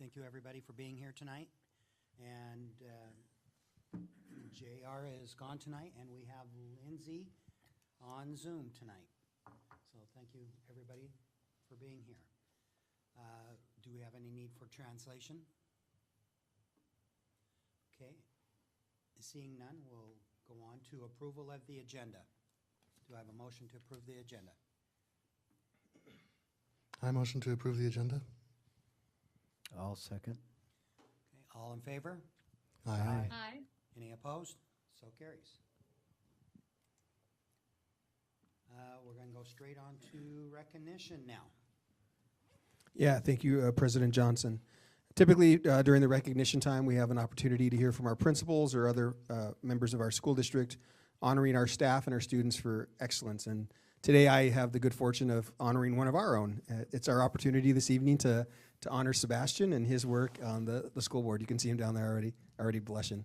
Thank you, everybody, for being here tonight. And JR is gone tonight, and we have Lindsay on Zoom tonight. So thank you, everybody, for being here. Do we have any need for translation? Okay. Seeing none, we'll go on to approval of the agenda. Do I have a motion to approve the agenda? I motion to approve the agenda. I'll second. Okay, all in favor? Aye. Aye. Any opposed? So carries. We're going to go straight on to recognition now. Yeah, thank you, President Johnson. Typically, during the recognition time, we have an opportunity to hear from our principals or other members of our school district, honoring our staff and our students for excellence. And today I have the good fortune of honoring one of our own. It's our opportunity this evening to honor Sebastian and his work on the school board. You can see him down there already blushing.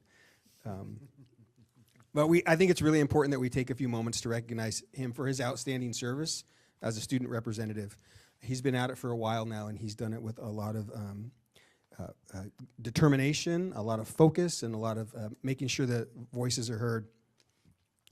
But I think it's really important that we take a few moments to recognize him for his outstanding service as a student representative. He's been at it for a while now, and he's done it with a lot of determination, a lot of focus, and a lot of making sure that voices are heard.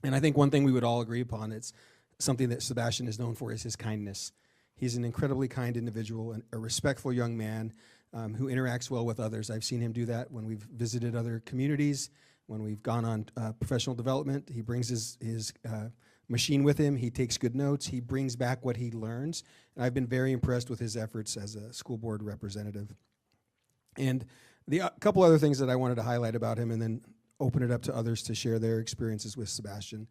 And I think one thing we would all agree upon, it's something that Sebastian is known for, is his kindness. He's an incredibly kind individual and a respectful young man who interacts well with others. I've seen him do that when we've visited other communities, when we've gone on professional development. He brings his machine with him. He takes good notes. He brings back what he learns. And I've been very impressed with his efforts as a school board representative. And the couple other things that I wanted to highlight about him and then open it up to others to share their experiences with Sebastian.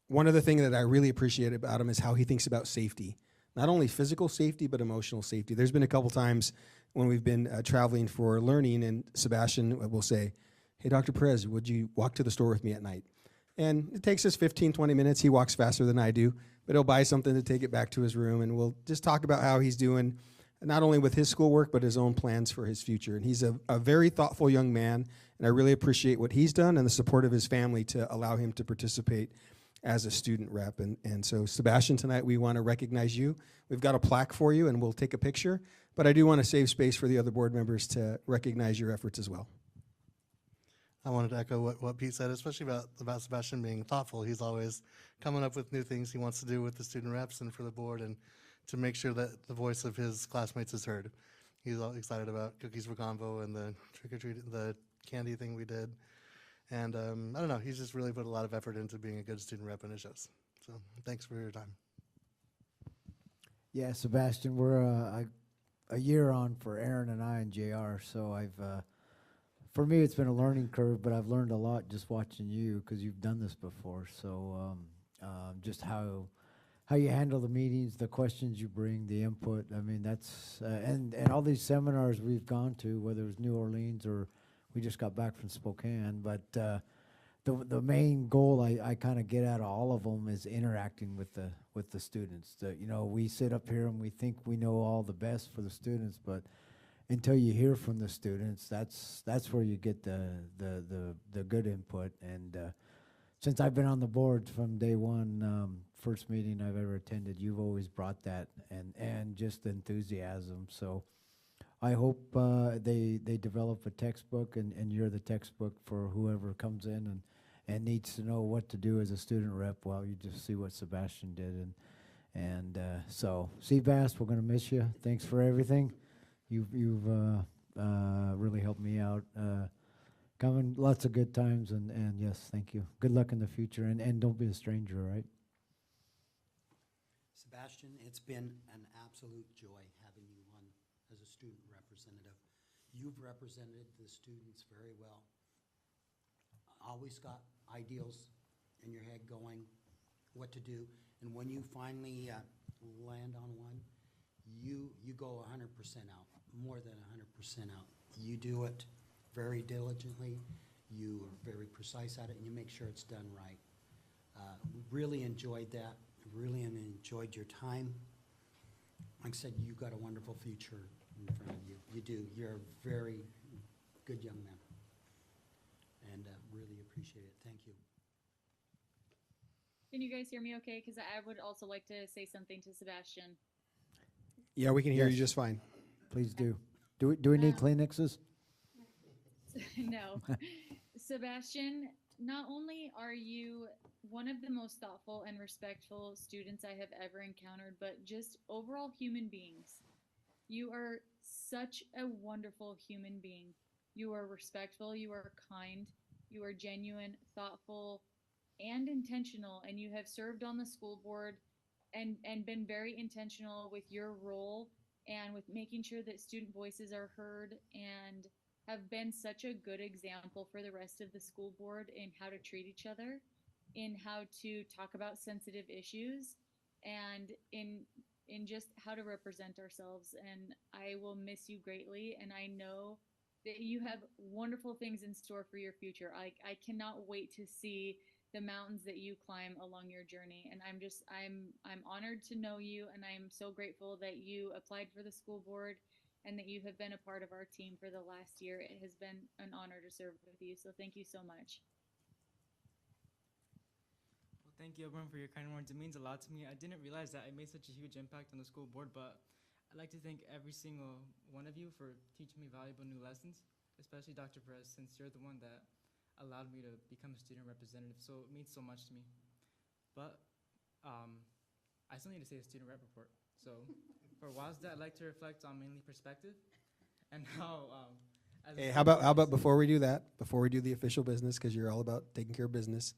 One other thing that I really appreciate about him is how he thinks about safety. Not only physical safety, but emotional safety. There's been a couple times when we've been traveling for learning, and Sebastian will say, "Hey, Dr. Perez, would you walk to the store with me at night?" And it takes us 15, 20 minutes. He walks faster than I do, but he'll buy something to take it back to his room, and we'll just talk about how he's doing, not only with his schoolwork, but his own plans for his future. And he's a very thoughtful young man, and I really appreciate what he's done and the support of his family to allow him to participate as a student rep. And so, Sebastian, tonight we want to recognize you. We've got a plaque for you, and we'll take a picture, but I do want to save space for the other board members to recognize your efforts as well. I wanted to echo what Pete said, especially about Sebastian being thoughtful. He's always coming up with new things he wants to do with the student reps and for the board, and to make sure that the voice of his classmates is heard. He's all excited about Cookies for Convo and the trick-or-treat, the candy thing we did. And I don't know, he's just really put a lot of effort into being a good student rep, and it shows. So thanks for your time. Yeah, Sebastian, we're a year on for Aaron and I and JR, so for me it's been a learning curve, but I've learned a lot just watching you because you've done this before. So just how you handle the meetings, the questions you bring, the input. I mean, that's and all these seminars we've gone to, whether it's New Orleans or we just got back from Spokane, but the main goal I kind of get out of all of them is interacting with the students. We sit up here and we think we know all the best for the students, but until you hear from the students, that's where you get the good input. And since I've been on the board from day one, first meeting I've ever attended, you've always brought that and just enthusiasm. So I hope they develop a textbook, and you're the textbook for whoever comes in and needs to know what to do as a student rep. Well, you just see what Sebastian did, and so Seabass, we're gonna miss you. Thanks for everything. You've really helped me out. Coming, lots of good times, and yes, thank you. Good luck in the future, and don't be a stranger, all right? Sebastian, it's been an absolute joy having you on as a student representative. You've represented the students very well. Always got ideals in your head going, what to do, and when you finally land on one, you go 100% out, more than 100% out. You do it very diligently, you are very precise at it, and you make sure it's done right. Really enjoyed that, really enjoyed your time. Like I said, you've got a wonderful future in front of you. You do. You're a very good young man, and really appreciate it. Thank you. Can you guys hear me okay? Because I would also like to say something to Sebastian. Yeah, we can hear Yes. you just fine. Please do. Do we need Kleenexes? No. Sebastian, not only are you one of the most thoughtful and respectful students I have ever encountered, but just overall human beings. You are such a wonderful human being. You are respectful, you are kind, you are genuine, thoughtful, and intentional, and you have served on the school board and been very intentional with your role and with making sure that student voices are heard, and have been such a good example for the rest of the school board in how to treat each other, in how to talk about sensitive issues, and in just how to represent ourselves. And I will miss you greatly, and I know that you have wonderful things in store for your future. I cannot wait to see the mountains that you climb along your journey. And I'm honored to know you, and I'm so grateful that you applied for the school board and that you have been a part of our team for the last year. It has been an honor to serve with you. So thank you so much. Well, thank you everyone for your kind words. It means a lot to me. I didn't realize that I made such a huge impact on the school board, but I'd like to thank every single one of you for teaching me valuable new lessons, especially Dr. Perez, since you're the one that allowed me to become a student representative. So it means so much to me. But I still need to say a student rep report. So for WASDA, I'd like to reflect on mainly perspective and how. As a Hey, how about before we do that, before we do the official business, because you're all about taking care of business,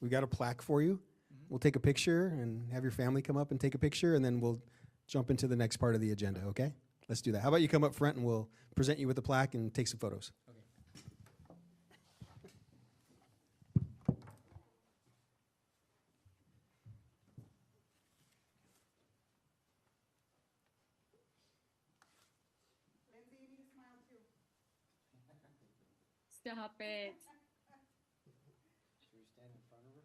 we've got a plaque for you. We'll take a picture and have your family come up and take a picture, and then we'll jump into the next part of the agenda, okay? Let's do that. How about you come up front and we'll present you with the plaque and take some photos. Okay. Stop it. Should we stand in front of her?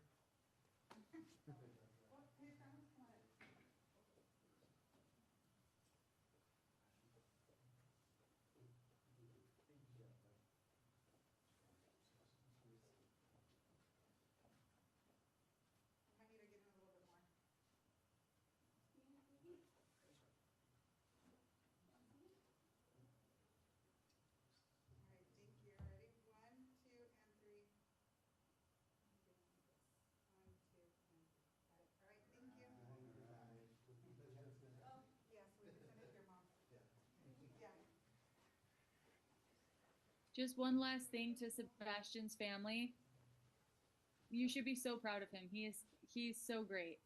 Just one last thing to Sebastian's family. You should be so proud of him. He's so great.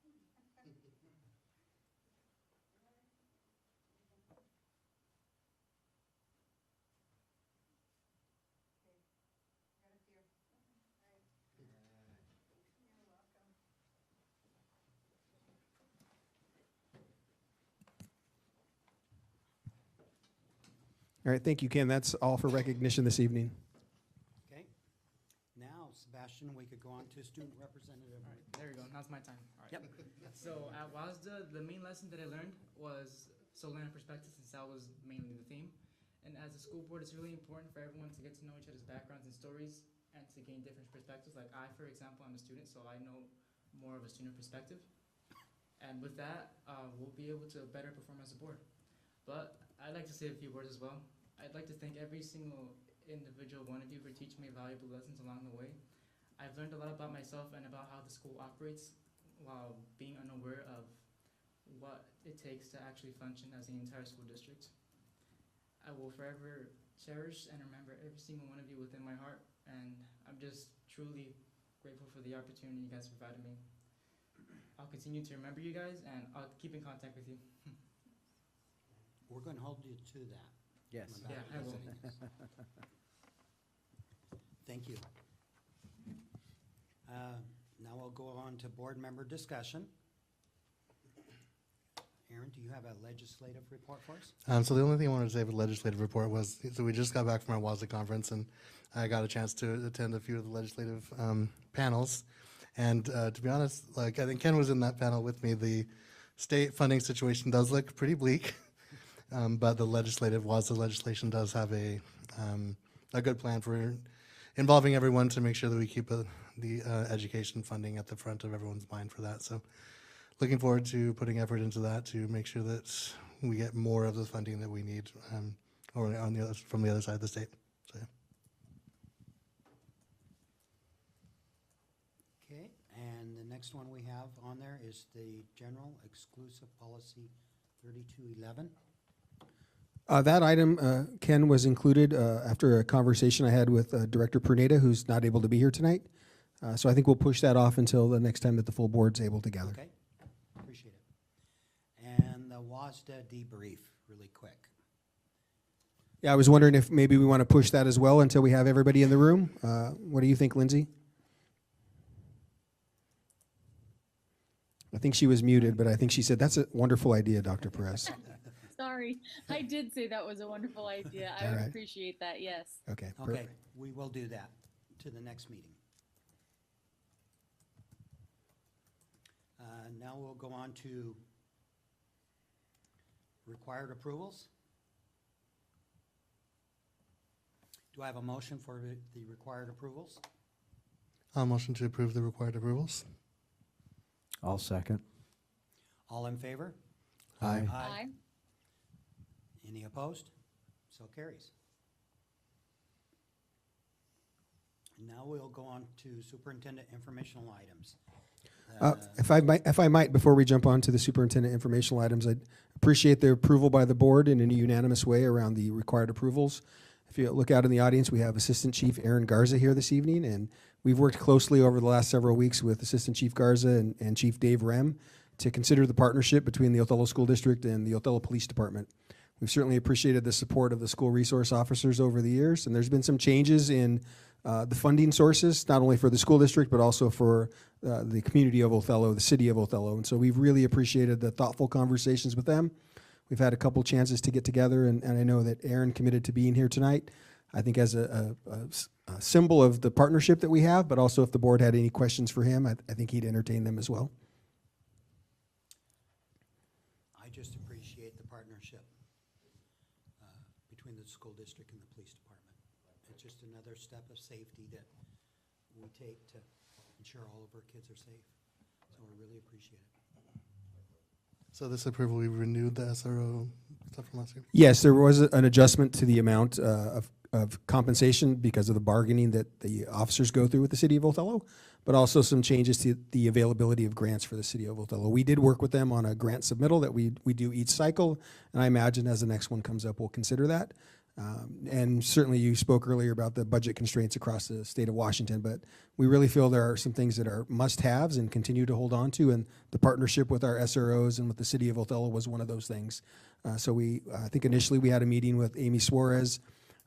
All right, thank you, Ken. That's all for recognition this evening. Okay. Now, Sebastian, we could go on to student representative. All right, there we go. Now's my time. All right. Yep. So at WASDA, the main lesson that I learned was Solana perspective, since that was mainly the theme. And as a school board, it's really important for everyone to get to know each other's backgrounds and stories and to gain different perspectives. Like I, for example, I'm a student, so I know more of a student perspective. And with that, we'll be able to better perform as a board. But I'd like to say a few words as well. I'd like to thank every single individual one of you for teaching me valuable lessons along the way. I've learned a lot about myself and about how the school operates while being unaware of what it takes to actually function as the entire school district. I will forever cherish and remember every single one of you within my heart, and I'm just truly grateful for the opportunity you guys provided me. I'll continue to remember you guys, and I'll keep in contact with you. We're going to hold you to that. Yes. about Yeah, I will. visiting us. Thank you. Now we'll go on to board member discussion. Aaron, do you have a legislative report for us? So the only thing I wanted to say with the legislative report was, so we just got back from our WASDA conference, and I got a chance to attend a few of the legislative panels. And to be honest, like I think Ken was in that panel with me, the state funding situation does look pretty bleak. But the WASDA legislation does have a good plan for involving everyone to make sure that we keep the education funding at the front of everyone's mind for that. So looking forward to putting effort into that to make sure that we get more of the funding that we need or on the other, from the other side of the state. So, yeah. Okay, and the next one we have on there is the general exclusive policy 3211. That item, Ken, was included after a conversation I had with Director Perneda, who's not able to be here tonight. So I think we'll push that off until the next time that the full board's able to gather. Okay, appreciate it. And the WASDA debrief, really quick. Yeah, I was wondering if maybe we want to push that as well until we have everybody in the room. What do you think, Lindsay? I think she was muted, but I think she said, that's a wonderful idea, Dr. Perez. Sorry, I did say that was a wonderful idea. I All would right. appreciate that, yes. Okay, Okay, perfect. we will do that to the next meeting. Now we'll go on to required approvals. Do I have a motion for the required approvals? I'll motion to approve the required approvals. I'll second. All in favor? Aye. Aye. Any opposed? So carries. Now we'll go on to superintendent informational items. If I might, before we jump on to the superintendent informational items, I'd appreciate the approval by the board in a unanimous way around the required approvals. If you look out in the audience, we have Assistant Chief Aaron Garza here this evening, and we've worked closely over the last several weeks with Assistant Chief Garza and Chief Dave Rem to consider the partnership between the Othello School District and the Othello Police Department. We've certainly appreciated the support of the school resource officers over the years, and there's been some changes in the funding sources, not only for the school district, but also for the community of Othello, the city of Othello. And so we've really appreciated the thoughtful conversations with them. We've had a couple chances to get together, and I know that Aaron committed to being here tonight, I think as a symbol of the partnership that we have, but also if the board had any questions for him, I think he'd entertain them as well. I just appreciate the partnership between the school district and the police department. It's just another step of safety that we take to ensure all of our kids are safe. So we really appreciate it. So this approval, we renewed the SRO stuff from last year? Yes, there was an adjustment to the amount of compensation because of the bargaining that the officers go through with the city of Othello, but also some changes to the availability of grants for the city of Othello. We did work with them on a grant submittal that we do each cycle, and I imagine as the next one comes up, we'll consider that. And certainly you spoke earlier about the budget constraints across the state of Washington, but we really feel there are some things that are must-haves and continue to hold on to, and the partnership with our SROs and with the city of Othello was one of those things. So I think initially we had a meeting with Amy Suarez,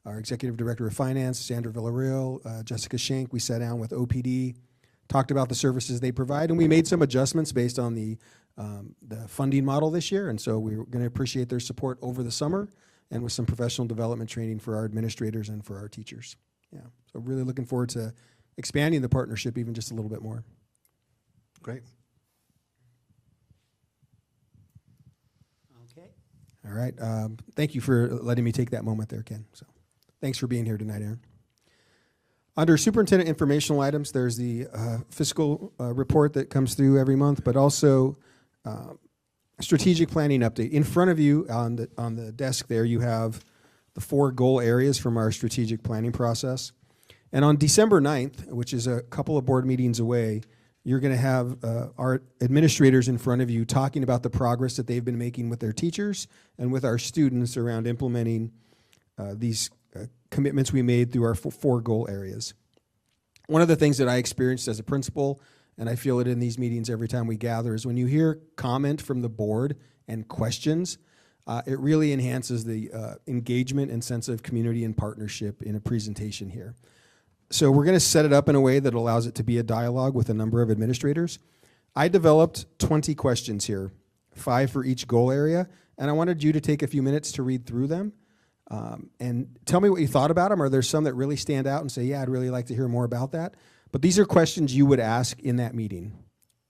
our Executive Director of Finance, Sandra Villarreal, Jessica Schenk. We sat down with OPD, talked about the services they provide, and we made some adjustments based on the funding model this year, and so we're going to appreciate their support over the summer and with some professional development training for our administrators and for our teachers. Yeah, so really looking forward to expanding the partnership even just a little bit more. Great. Okay. All right, thank you for letting me take that moment there, Ken. So thanks for being here tonight, Aaron. Under superintendent informational items, there's the fiscal report that comes through every month, but also strategic planning update. In front of you on the desk there, you have the 4 goal areas from our strategic planning process. And on December 9th, which is a couple of board meetings away, you're going to have our administrators in front of you talking about the progress that they've been making with their teachers and with our students around implementing these commitments we made through our 4 goal areas. One of the things that I experienced as a principal, and I feel it in these meetings every time we gather, is when you hear comment from the board and questions, it really enhances the engagement and sense of community and partnership in a presentation here. So we're going to set it up in a way that allows it to be a dialogue with a number of administrators. I developed 20 questions here, 5 for each goal area, and I wanted you to take a few minutes to read through them and tell me what you thought about them. Are there some that really stand out and say, yeah, I'd really like to hear more about that? But these are questions you would ask in that meeting.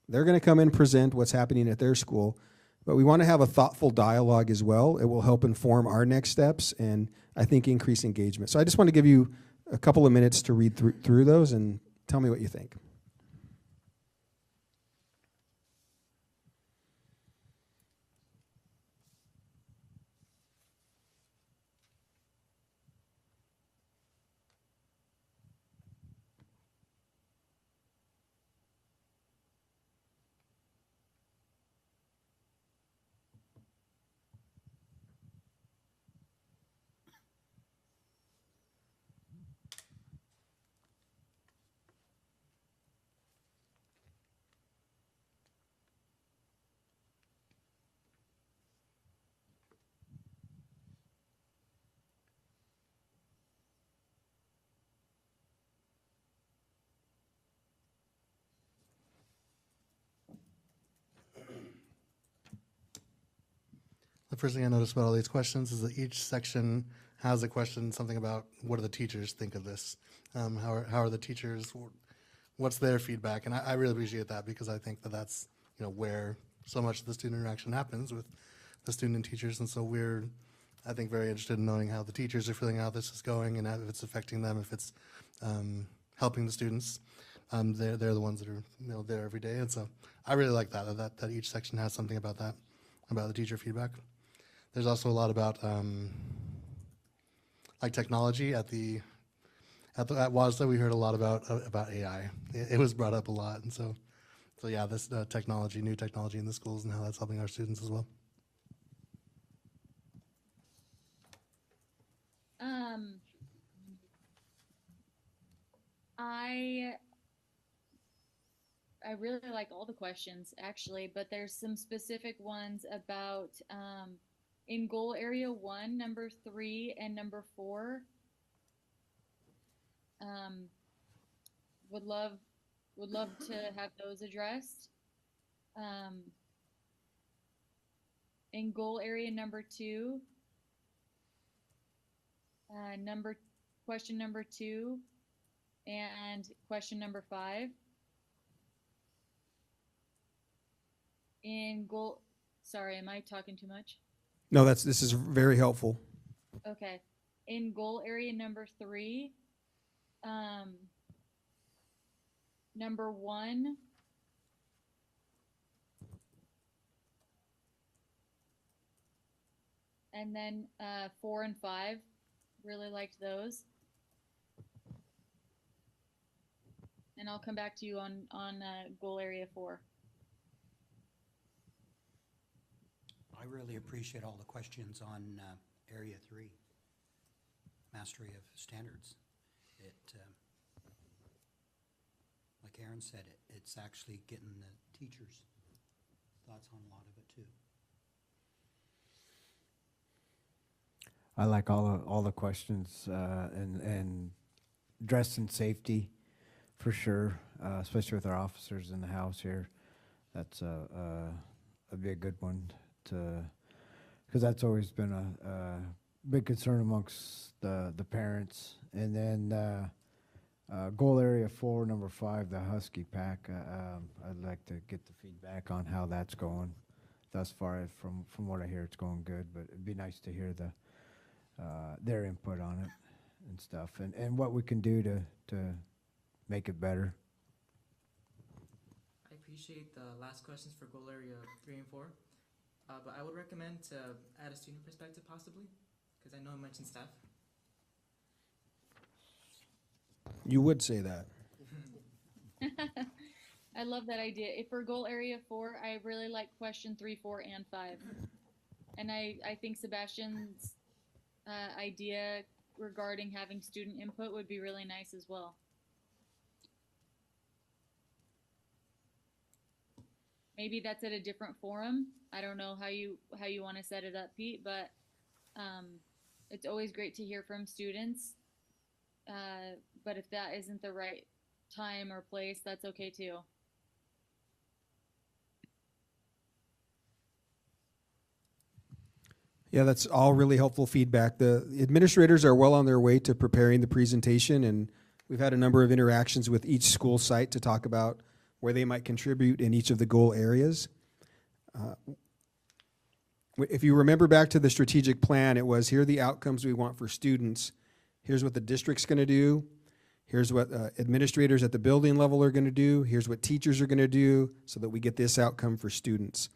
They're going to come and present what's happening at their school, but we want to have a thoughtful dialogue as well. It will help inform our next steps and I think increase engagement. So I just want to give you a couple of minutes to read through those and tell me what you think. first thing I noticed about all these questions is that each section has a question, something about what do the teachers think of this? How are the teachers, what's their feedback? And I really appreciate that because I think that that's, where so much of the student interaction happens with the student and teachers. And so we're, I think, very interested in knowing how the teachers are feeling, how this is going, and if it's affecting them, if it's helping the students. They're the ones that are there every day. And so I really like that each section has something about that, about the teacher feedback. There's also a lot about like technology at WASDA. We heard a lot about AI. It was brought up a lot, and so yeah, this technology, new technology in the schools, and how that's helping our students as well. I really like all the questions actually, but there's some specific ones about in goal area 1, number 3, and number 4. Would love to have those addressed. In goal area number 2, question number 2, and question number 5. Sorry, am I talking too much? No, this is very helpful. Okay. In goal area number 3, number 1, and then 4 and 5, really liked those. And I'll come back to you on goal area 4. I really appreciate all the questions on Area 3, Mastery of Standards. Like Aaron said, it's actually getting the teachers' thoughts on a lot of it too. I like all the questions and dress and safety for sure, especially with our officers in the house here. That's be a good one because that's always been a big concern amongst the parents. And then goal area 4, number 5, the Husky Pack. I'd like to get the feedback on how that's going. Thus far, from what I hear, it's going good. But it'd be nice to hear their input on it and stuff, and what we can do to make it better. I appreciate the last questions for goal area 3 and 4, but I would recommend to add a student perspective possibly, because I know I mentioned staff. You would say that. I love that idea. For goal area 4, I really like question 3, 4, and 5. And I think Sebastian's idea regarding having student input would be really nice as well. Maybe that's at a different forum. I don't know how you want to set it up, Pete, but it's always great to hear from students. But if that isn't the right time or place, that's okay too. Yeah, that's all really helpful feedback. The administrators are well on their way to preparing the presentation, and we've had a number of interactions with each school site to talk about where they might contribute in each of the goal areas. If you remember back to the strategic plan, it was here are the outcomes we want for students. Here's what the district's going to do. Here's what administrators at the building level are going to do. Here's what teachers are going to do so that we get this outcome for students.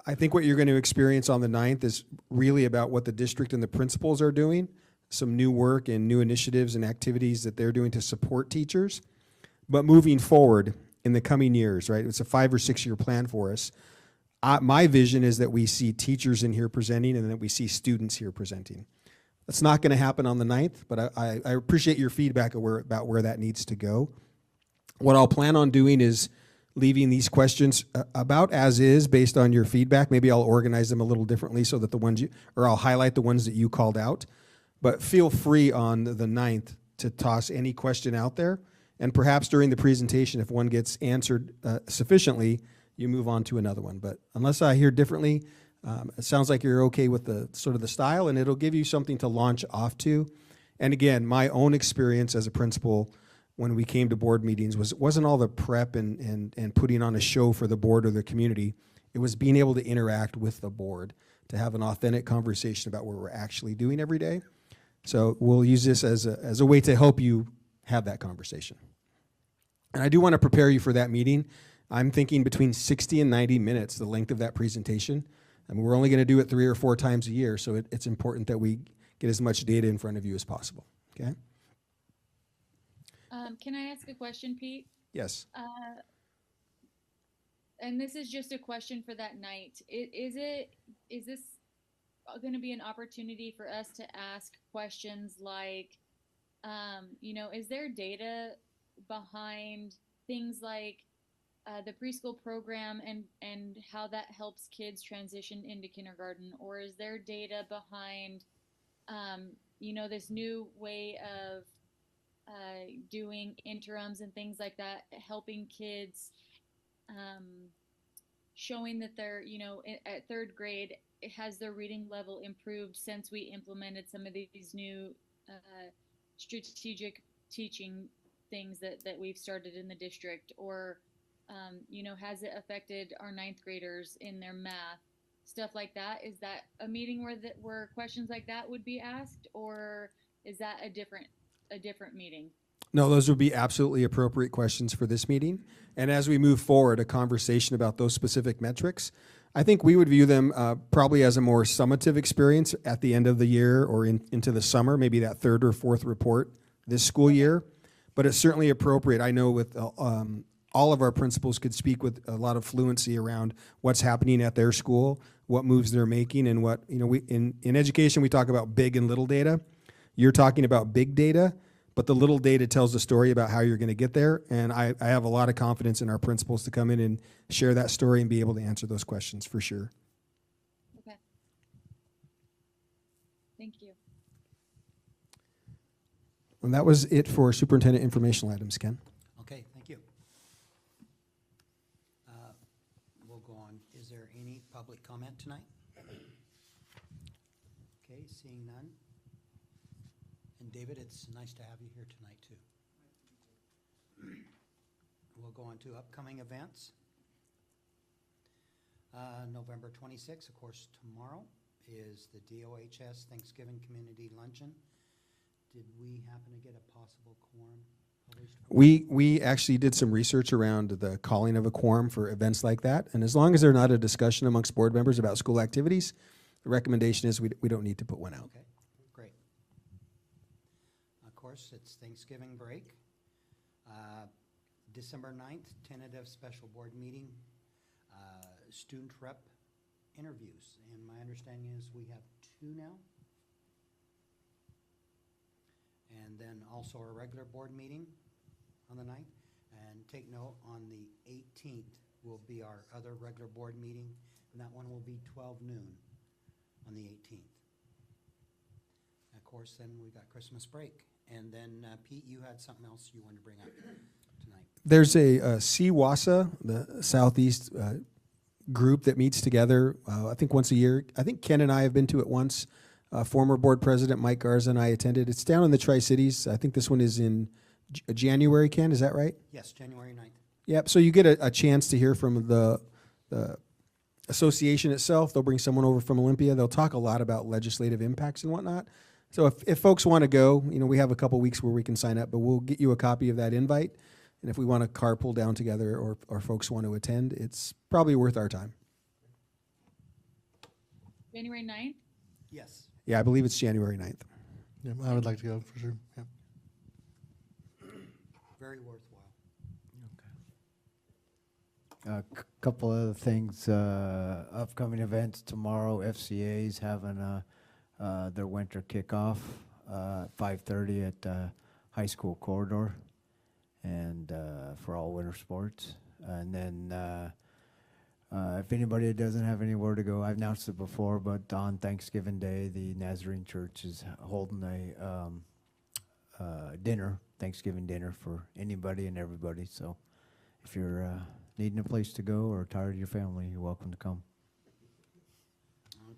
I think what you're going to experience on the 9th is really about what the district and the principals are doing, some new work and new initiatives and activities that they're doing to support teachers. But moving forward in the coming years, right, it's a 5 or 6 year plan for us. My vision is that we see teachers in here presenting and that we see students here presenting. That's not going to happen on the 9th, but I appreciate your feedback about where that needs to go. What I'll plan on doing is leaving these questions about as is based on your feedback. Maybe I'll organize them a little differently so that the ones or I'll highlight the ones that you called out. But feel free on the 9th to toss any question out there. And perhaps during the presentation, if one gets answered sufficiently, you move on to another one. But unless I hear differently, It sounds like you're okay with the sort of the style, and it'll give you something to launch off to. And again, my own experience as a principal when we came to board meetings wasn't all the prep and putting on a show for the board or the community. It was being able to interact with the board, to have an authentic conversation about what we're actually doing every day. So we'll use this as a way to help you have that conversation. And I do want to prepare you for that meeting. I'm thinking between 60 and 90 minutes, the length of that presentation. I mean, we're only going to do it 3 or 4 times a year, so it's important that we get as much data in front of you as possible, okay? Can I ask a question, Pete? Yes. And this is just a question for that night. Is this going to be an opportunity for us to ask questions like, is there data behind things like the preschool program and how that helps kids transition into kindergarten? Or is there data behind, this new way of doing interims and things like that, helping kids, showing that they're, at 3rd grade, has their reading level improved since we implemented some of these new strategic teaching things that we've started in the district? Or, has it affected our 9th graders in their math? Stuff like that. Is that a meeting where questions like that would be asked, or is that a different meeting? No, those would be absolutely appropriate questions for this meeting. And as we move forward, a conversation about those specific metrics, I think we would view them probably as a more summative experience at the end of the year or into the summer, maybe that 3rd or 4th report this school year. But it's certainly appropriate. I know with all of our principals could speak with a lot of fluency around what's happening at their school, what moves they're making, and what, we in education we talk about big and little data. You're talking about big data, but the little data tells the story about how you're going to get there. And I have a lot of confidence in our principals to come in and share that story and be able to answer those questions for sure. Okay. Thank you. And that was it for superintendent informational items, Ken. Okay, thank you. We'll go on. Is there any public comment tonight? Okay, seeing none. And David, it's nice to have you here tonight, too. We'll go on to upcoming events. November 26th, of course, tomorrow is the DOHS Thanksgiving Community Luncheon. Did we happen to get a possible quorum published? We actually did some research around the calling of a quorum for events like that. And as long as they're not a discussion amongst board members about school activities, the recommendation is we don't need to put one out. Okay, great. Of course, it's Thanksgiving break. December 9th, tentative special board meeting, student rep interviews. And my understanding is we have 2 now. And then also a regular board meeting on the 9th. And take note, on the 18th will be our other regular board meeting, and that one will be 12 noon on the 18th. Of course, then we got Christmas break. And then, Pete, you had something else you wanted to bring up tonight. There's a CWASA, the Southeast group that meets together, I think once a year. I think Ken and I have been to it once. Former board president Mike Garza and I attended. It's down in the Tri-Cities. I think this one is in January, Ken, is that right? Yes, January 9th. Yep, so you get a chance to hear from the association itself. They'll bring someone over from Olympia. They'll talk a lot about legislative impacts and whatnot. So if folks want to go, we have a couple weeks where we can sign up, but we'll get you a copy of that invite. And if we want to carpool down together or folks want to attend, it's probably worth our time. January 9th? Yes. Yeah, I believe it's January 9th. Yeah, I would like to go for sure. Yeah. Very worthwhile. A couple other things, upcoming events tomorrow. FCA's having their winter kickoff, 5:30 at high school corridor, and for all winter sports. And then if anybody doesn't have anywhere to go, I've announced it before, but on Thanksgiving Day, the Nazarene Church is holding a dinner, Thanksgiving dinner for anybody and everybody. So if you're needing a place to go or tired of your family, you're welcome to come.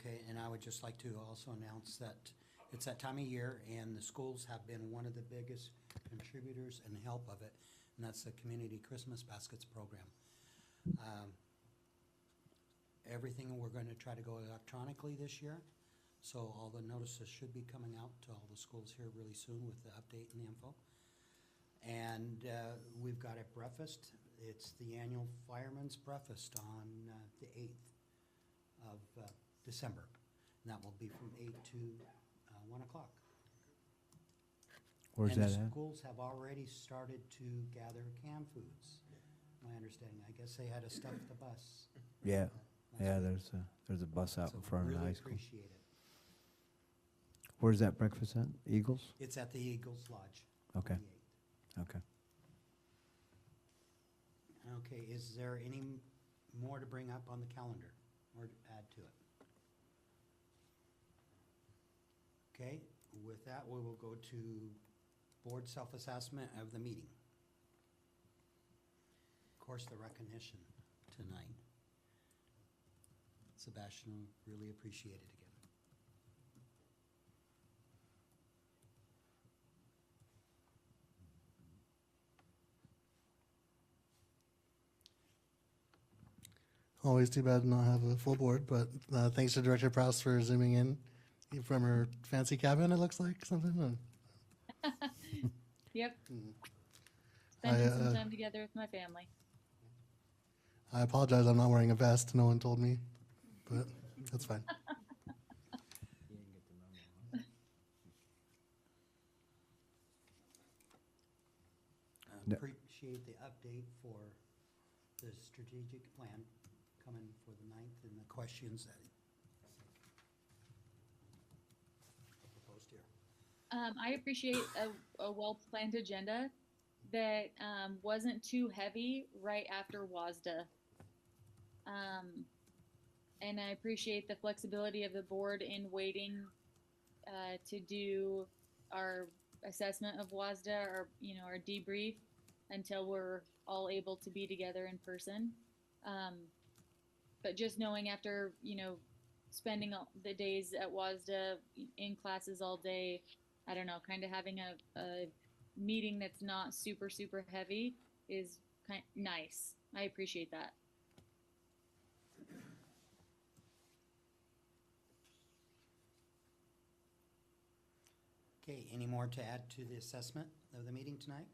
Okay, and I would just like to also announce that it's that time of year, and the schools have been one of the biggest contributors and help of it, and that's the Community Christmas Baskets program. Everything, we're going to try to go electronically this year, so all the notices should be coming out to all the schools here really soon with the update and the info. And we've got a breakfast. It's the annual Fireman's Breakfast on the 8th of December. And that will be from 8 to 1 o'clock. Where's that And the at? schools have already started to gather canned foods, my understanding. I guess they had to stuff the bus. Yeah, last yeah. week. There's a bus out So in front of the really high school. appreciate it. Where's that breakfast at? Eagles? It's at the Eagles Lodge. on Okay. the 8th. Okay. Okay, is there any more to bring up on the calendar or to add to it? Okay, with that, we will go to board self-assessment of the meeting. Of course, the recognition tonight. Sebastian, really appreciate it again. Always too bad to not have a full board, but thanks to Director Prouse for zooming in from her fancy cabin, it looks like, something. Yep. Hmm. Spending I, some time together with my family. I apologize, I'm not wearing a vest, no one told me, but that's fine. No. Appreciate the update for the strategic plan coming for the 9th and the questions that are proposed here. I appreciate a well-planned agenda that wasn't too heavy right after WASDA. And I appreciate the flexibility of the board in waiting to do our assessment of WASDA or, our debrief until we're all able to be together in person. But just knowing after, spending all the days at WASDA in classes all day, I don't know, kind of having a meeting that's not super, super heavy is nice. I appreciate that. Okay, any more to add to the assessment of the meeting tonight?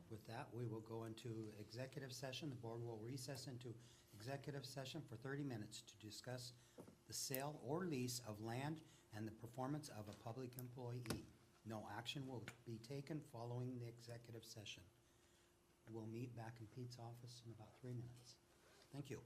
With that, we will go into executive session. The board will recess into executive session for 30 minutes to discuss the sale or lease of land and the performance of a public employee. No action will be taken following the executive session. We'll meet back in Pete's office in about 3 minutes. Thank you.